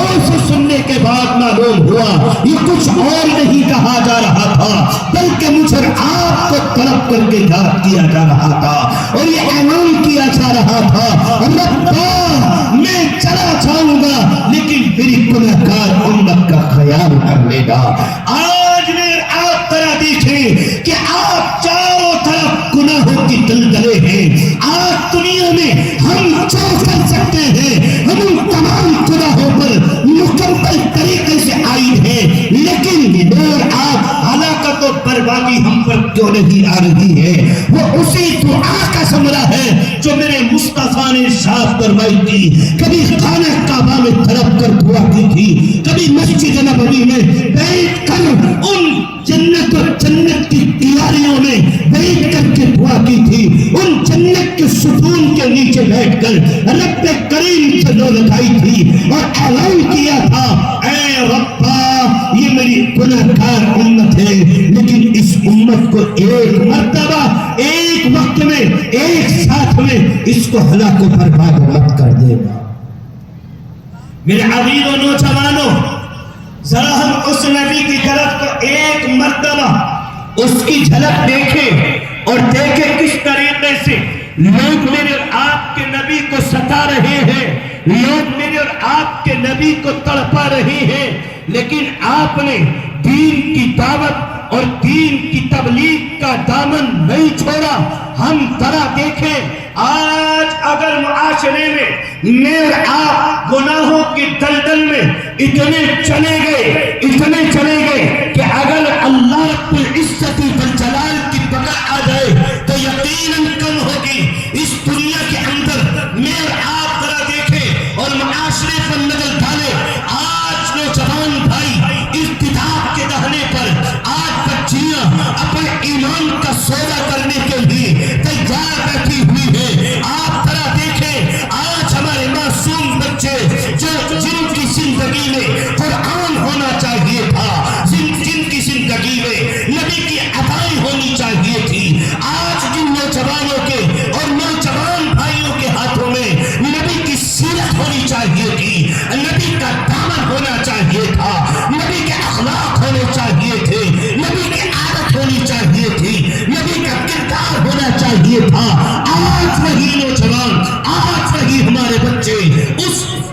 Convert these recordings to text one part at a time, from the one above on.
غور سے سننے کے بعد معلوم ہوا یہ کچھ اور نہیں کہا جا رہا تھا، بلکہ مجھے آپ کو طلب کر کے یاد کیا جا رہا تھا اور یہ اعلان کیا جا رہا تھا، ربا میں چلا جاؤں گا لیکن میری گنہگار امت کا خیال کر لے گا۔ آج میں آپ طرح دیکھیں کہ آپ چاروں طرف گناہوں کی دلدلے ہیں۔ آج دنیا میں ہم جو کر سکتے ہیں ہم ان تمام گناہوں پر مکمل طریقے سے عائد ہیں، لیکن اور آپ ہلاکت و بربادی ہم پر کیوں نہیں آ رہی ہے؟ وہ اسی دعا کا ثمرہ ہے جو میرے مصطفیٰ نے ارشاد فرمائی تھی، کبھی خانہ کعبہ میں تڑپ کر دعا کی تھی، کبھی مسجد نبوی میں بیٹھ کر ان جنت اور جنت کی کیاریوں میں بیٹھ کر کے دعا کی تھی، ان جنت کے ستون کے نیچے بیٹھ کر رب کریم سے دو لگائی تھی اور اعلان کیا تھا، اے ربا یہ میری گنہگار امت ہے، لیکن اس امت کو ایک مرتبہ ایک وقت میں ایک ساتھ میں اس کو ہلاک و برباد مت کر دے گا۔ میرے عزیز و نوجوانوں، ذرا ہم اس نبی کی طرف کو ایک مرتبہ اس کی جھلک دیکھیں اور دیکھیں کس طریقے سے لوگ میرے اور آپ کے نبی کو ستا رہے ہیں، لوگ میرے اور آپ کے نبی کو تڑپا رہے ہیں، لیکن آپ نے دین کی دعوت اور دین کی تبلیغ کا دامن نہیں چھوڑا۔ ہم ذرا دیکھیں آج اگر معاشرے میں اور آپ گناہوں کی دلدل میں اتنے چلے گئے کہ اگر اللہ رب العزت والجلال کی پکڑ آ جائے تو یقیناً کم ہوگی۔ اس دنیا کے اندر میں اور آپ ذرا دیکھیں اور معاشرے پر نظر ڈالیں، آج نوجوان بھائی ارتداد کے دہنے پر آج بچیاں اپنے ایمان کا سودا کرنے کے لیے تیار بیٹھی ہوئی ہے۔ آپ ذرا دیکھیں آج ہمارے معصوم بچے جن کی زندگی میں قرآن ہونا چاہیے تھا، جن کی زندگی میں نبی کی عطائی ہونی چاہیے تھی، آج جن نوجوانوں کے اور نوجوان بھائیوں کے ہاتھوں میں نبی کی سیرت ہونی چاہیے تھی، نبی کا دامن ہونا چاہیے تھا، نبی کے اخلاق ہونے چاہیے تھے، نبی کی عادت ہونی چاہیے تھی، نبی کا کردار ہونا چاہیے تھا، آج وہی نوجوان، آج وہی ہمارے بچے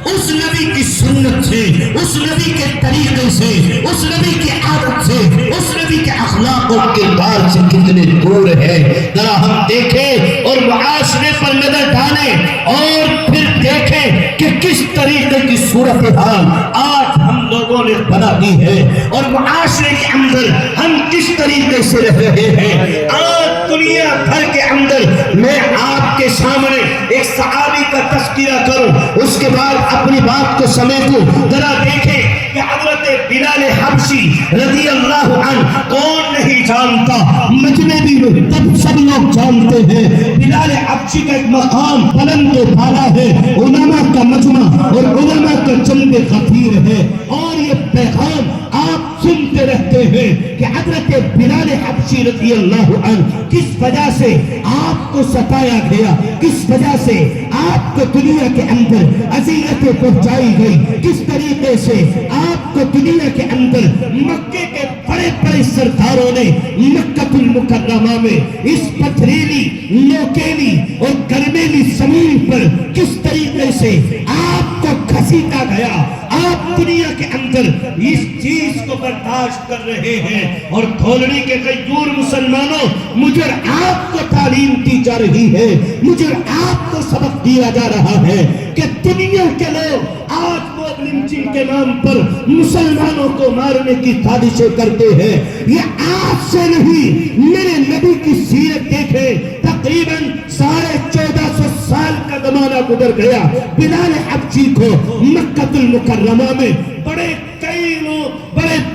اس نبی کی سنت سے، اس نبی کے طریقے سے، اس نبی کی عادت سے، اس نبی کے اخلاق و کردار سے کتنے دور ہے۔ ذرا ہم دیکھیں اور معاشرے پر نظر ڈالیں اور پھر دیکھیں کہ کس طریقے کی صورتحال آج ہم لوگوں نے بنا دی ہے اور معاشرے کے اندر ہم کس طریقے سے رہ رہے ہیں۔ آج دنیا بھر کے اندر میں آپ کے سامنے ایک صحابی کا تذکرہ کروں، اس کے بعد اپنی بات کو سمیٹوں۔ ذرا دیکھیں کہ حضرت بلال حبشی رضی اللہ عنہ کون نہیں جانتا، مجنبی میں تب سب لوگ جانتے ہیں۔ بلال حبشی کا ایک مقام بلند و بالا ہے، علماء کا مجمع اور علماء کا جنب غفیر ہے، اور یہ پیغام آپ سنتے رہتے ہیں کہ حضرت بلال حبشی رضی اللہ عنہ کس وجہ سے آپ کو ستایا گیا، کس وجہ سے آپ کو دنیا کے اندر اذیتیں پہنچائی گئی، کس طریقے سے آپ کو دنیا کے اندر مکے کے بڑے بڑے سرداروں نے مکہ المکرمہ میں اس پتھریلی لوکیلی اور گرمیلی زمین پر کس طریقے سے آپ کو گھسیٹا گیا۔ آپ دنیا کے اندر اس چیز کو برداشت کر رہے ہیں اور کھولنے کے کئی دور مسلمانوں، مجھے آپ کو تعلیم دی جا رہی ہے، مجھے آپ کو سبق دیا جا رہا ہے کہ دنیا کے لوگ آج موب لنچنگ کے نام پر مسلمانوں کو مارنے کی سازشیں کرتے ہیں۔ یہ آج سے نہیں، میرے نبی کی سیرت دیکھیں، تقریباً 1450 سال کا زمانہ گزر گیا، بلال حبشی کو مکہ المکرمہ میں بڑے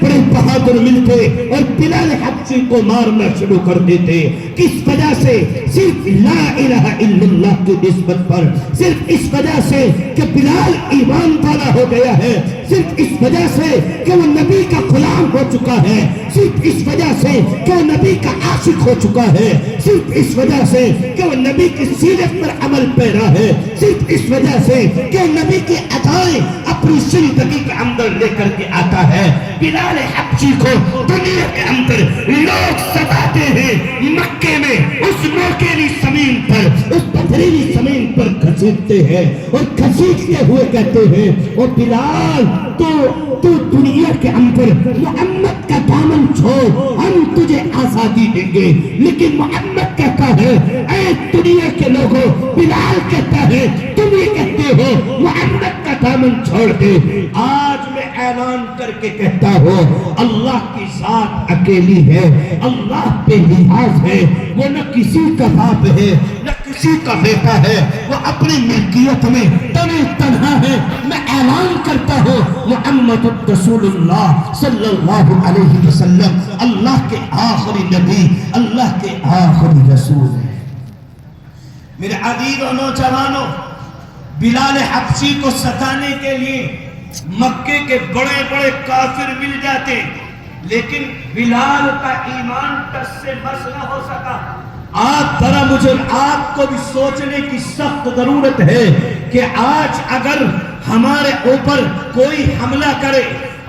بڑے بہادر ملتے اور بلال حبشی کو مارنا شروع کر دیتے۔ کس وجہ سے؟ صرف لا الہ الا اللہ کی نسبت پر، صرف اس وجہ سے کہ بلال ایمان والا ہو گیا ہے، صرف اس وجہ سے کہ وہ نبی کا غلام ہو چکا ہے، صرف اس وجہ سے کہ وہ نبی کا عاشق ہو چکا ہے، صرف اس وجہ سے کہ وہ نبی کی سیرت پر عمل پیرا ہے، صرف اس وجہ سے کہ وہ نبی کی عطائیں اپنی زندگی کے اندر لے کر کے آتا ہے. بلال حبشی کو دنیا کے اندر لوگ ستاتے ہیں، مکے میں اس موکیلی زمین پر، اس پتھریلی زمین پر گھسیٹتے ہیں اور گھسیٹتے ہوئے کہتے ہیں او بلال تو دنیا کے اندر محمد کا دامن چھوڑ، ہم تجھے آزادی دیں گے. لیکن محمد کہتا ہے اے دنیا کے لوگوں، بلال کہتا ہے تم یہ کہتے ہو محمد کا دامن چھوڑ دے. آج میں اعلان کر کے کہتا ہوں اللہ کی ذات اکیلی ہے، اللہ بے نیاز ہے، وہ نہ کسی کا باپ ہے نہ کسی کا بیٹا ہے، وہ اپنی ملکیت میں تنہا ہے. میں اعلان کرتا ہوں محمد رسول اللہ صلی اللہ علیہ وسلم اللہ کے آخری نبی، اللہ کے آخری رسول ہے. میرے عزیز و نوجوانوں، بلال حبشی کو ستانے کے لیے مکے کے بڑے بڑے کافر مل جاتے، لیکن بلال کا ایمان ٹس سے مس نہ ہو سکا. آپ ذرا مجھے آپ کو بھی سوچنے کی سخت ضرورت ہے کہ آج اگر ہمارے اوپر کوئی حملہ کرے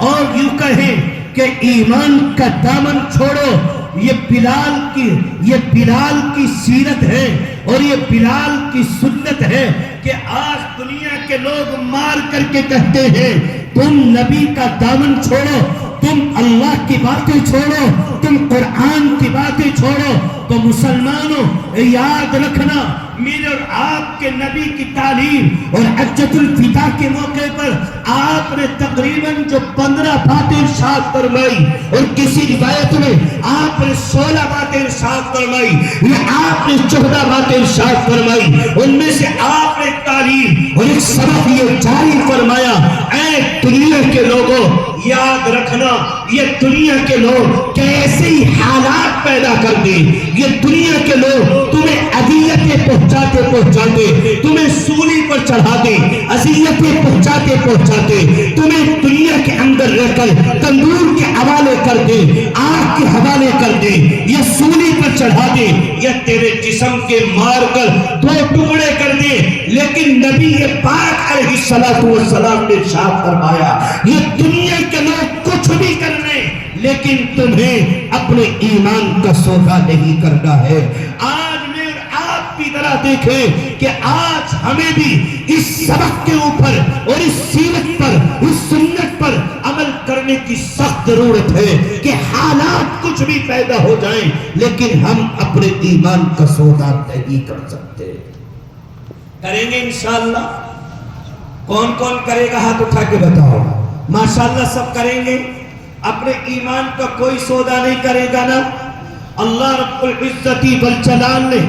اور یوں کہیں کہ ایمان کا دامن چھوڑو، یہ بلال کی سیرت ہے اور یہ بلال کی سنت ہے کہ آج دنیا کے لوگ مار کر کے کہتے ہیں تم نبی کا دامن چھوڑو، تم اللہ کی باتیں چھوڑو، تم قرآن کی باتیں چھوڑو. تو مسلمانوں یاد رکھنا، میرے اور آپ کے نبی کی تعلیم اور حجۃ الوداع کے موقع پر آپ نے تقریباً جو 15 باتیں ارشاد فرمائی اور کسی روایت میں آپ نے 16 باتیں ارشاد فرمائی یا آپ نے 14 باتیں ارشاد فرمائی، ان میں سے آپ نے تعلیم اور ایک سبق یہ جاری فرمایا اے دنیا کے لوگوں یاد رکھنا، یہ دنیا کے لوگ کیسے ہی حالات پیدا کر دیں، یہ دنیا کے لوگ تمہیں اذیتیں پہنچاتے تمہیں سولی پر چڑھاتے، اذیتیں پہنچاتے تمہیں دنیا کے اندر رہ کر تندور کے حوالے کر دے، آگ کے حوالے کر دے، یا سولی پر چڑھا دے یا تیرے جسم کے مار کر 2 ٹکڑے کر دے. لیکن نبی پاک علیہ السلام نے ارشاد فرمایا یہ دنیا کے لوگ کچھ بھی کر لیں لیکن تمہیں اپنے ایمان کا سودا نہیں کرنا ہے. آج میں آپ کی طرح دیکھیں کہ آج ہمیں بھی اس سبق کے اوپر اور اس سیرت پر، اس سنت پر عمل کرنے کی سخت ضرورت ہے کہ حالات کچھ بھی پیدا ہو جائیں لیکن ہم اپنے ایمان کا سودا نہیں کر سکتے. کریں گے انشاءاللہ؟ کون کون کرے گا ہاتھ اٹھا کے بتاؤ. ماشاءاللہ سب کریں گے. اپنے ایمان کا کوئی سودا نہیں کرے گا نا. اللہ رب العزت والجلال نے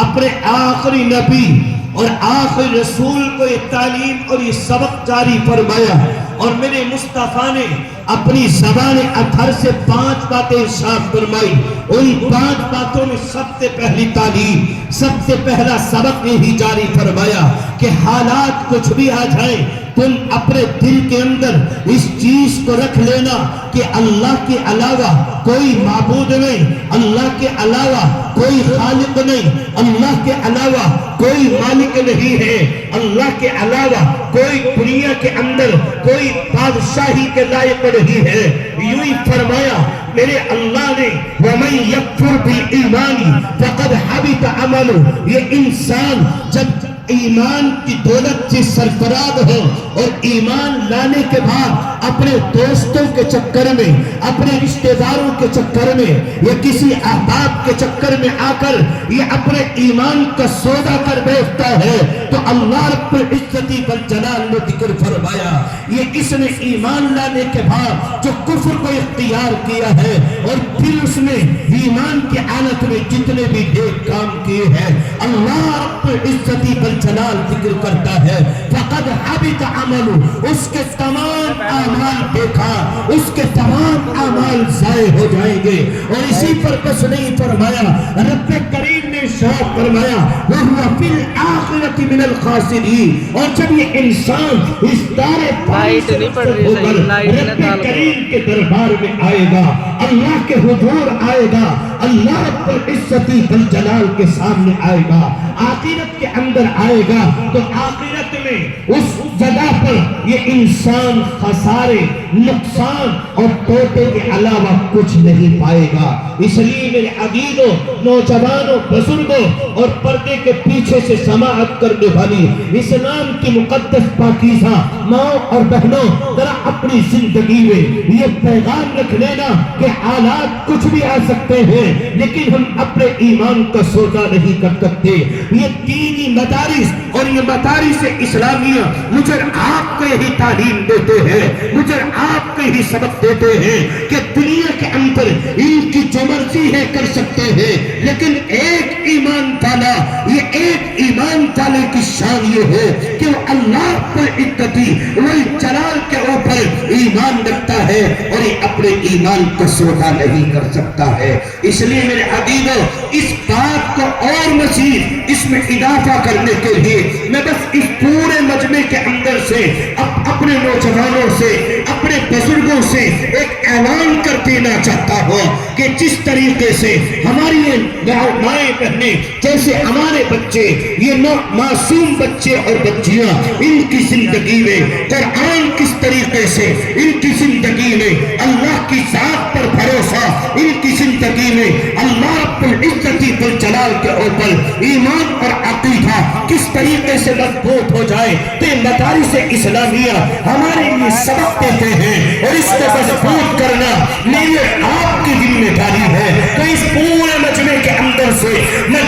اپنے آخری نبی اور آخری رسول کو یہ تعلیم اور یہ سبق جاری فرمایا اور میرے مصطفیٰ نے اپنی زبان اطہر سے 5 باتیں ارشاد فرمائی. ان 5 باتوں میں سب سے پہلی تعلیم، سب سے پہلا سبق یہی جاری فرمایا کہ حالات کچھ بھی آ جائیں تم اپنے دل کے اندر اس چیز کو رکھ لینا کہ اللہ کے علاوہ کوئی معبود نہیں، اللہ کے علاوہ کوئی خالق نہیں، اللہ کے علاوہ کوئی مالک نہیں ہے، اللہ کے علاوہ کوئی دنیا کے اندر کوئی بادشاہی کے لائق نہیں ہے. یوں ہی فرمایا میرے اللہ نے وَمَن يَكْفُرْ بِالْإِيمَانِ فَقَدْ حَبِطَ عَمَلُهُ. یہ انسان جب ایمان کی دولت سے سرفراز ہو اور ایمان لانے کے بعد اپنے دوستوں کے چکر میں، اپنے رشتہ داروں کے چکر میں یا کسی احباب کے چکر میں آ کر یہ اپنے ایمان کا سودا کر بیٹھتا ہے تو اللہ رب العزت والجلال نے ذکر فرمایا یہ اس نے ایمان لانے کے بعد جو کفر کو اختیار کیا ہے اور پھر اس نے ایمان کی حالت میں جتنے بھی نیک کام کیے ہیں اللہ رب العزت والجلال ذکر کرتا ہے فقد حبط عملہ، اس کے تمام اعمال بیکار، اس کے تمام اعمال ضائع ہو جائیں گے. اور اسی پر بس نہیں فرمایا، رب کریم نے ارشاد فرمایا وَهُوَ فِي الْآخِرَةِ مِنَ الْخَاسِرِينَ. اور جب یہ انسان اس دار پانی سے ہو کر رب کریم کے دربار میں آئے گا، اللہ کے حضور آئے گا، اللہ رب العزت ذل جلال کے سامنے آئے گا، آخرت کے اندر آئے گا، تو آخرت میں اس جگہ پر یہ انسان خسارے، نقصان اور توتے کے علاوہ کچھ نہیں پائے گا۔ اس لیے میرے عزیزوں، نوجوانوں، بزرگوں اور پردے کے پیچھے سے سماعت کرنے والی اسلام کی مقدس پاکیزہ ماں اور بہنوں، ذرا اپنی زندگی میں یہ پیغام رکھ لینا کہ حالات کچھ بھی آ سکتے ہیں لیکن ہم اپنے ایمان کا سودا نہیں کر سکتے۔ یہ دینی مدارس اور یہ مدارس اسلامیہ مجھے آپ کو یہی تعلیم دیتے ہیں، مجھے آپ کو یہی سبق دیتے ہیں کہ دنیا کے اندر ان کی جو مرضی ہے کر سکتے ہیں، لیکن ایک ایمان والا، یہ ایک ایمان والے کی شان یہ ہے کہ وہ اللہ پر عزتی والجلال کے اوپر ایمان رکھتا ہے اور یہ اپنے ایمان کو سودا نہیں کر سکتا ہے۔ اس لیے میرے عزیزوں، اس بات کو اور مزید اس میں اضافہ کرنے کے لیے میں بس اس پورے مجمع کے اندر سے اپنے نوجوانوں سے، اپنے بزرگوں سے ایک اعلان کر دینا چاہتا ہوں کہ جس طریقے سے ہماری یہ مائیں بہنیں، جیسے ہمارے بچے، یہ معصوم بچے اور بچیاں، ان کی زندگی میں قرآن کس طریقے سے، ان کی زندگی میں اللہ کی ذات پر بھروسہ، ان کی زندگی میں اللہ رب العزت ذل جلال کے اوپر ایمان اور عقیدہ کس طریقے سے مضبوط ہو جائے، تو یہ مدارس اسلامیہ ہمارے لیے سبق دیتے ہیں اور اس کو مضبوط کرنا میری آپ کی ذمہ داری ہے۔ تو اس پورے مجمع کے اندر سے میں